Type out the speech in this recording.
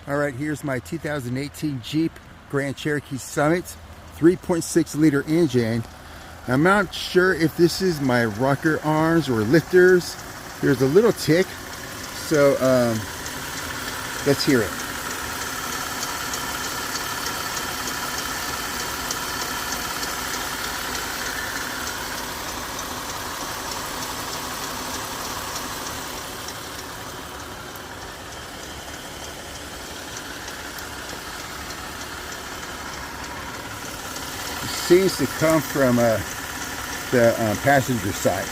All right, here's my 2018 Jeep Grand Cherokee Summit 3.6 liter engine. I'm not sure if this is my rocker arms or lifters. There's a little tick, so let's hear it. Seems to come from the passenger side.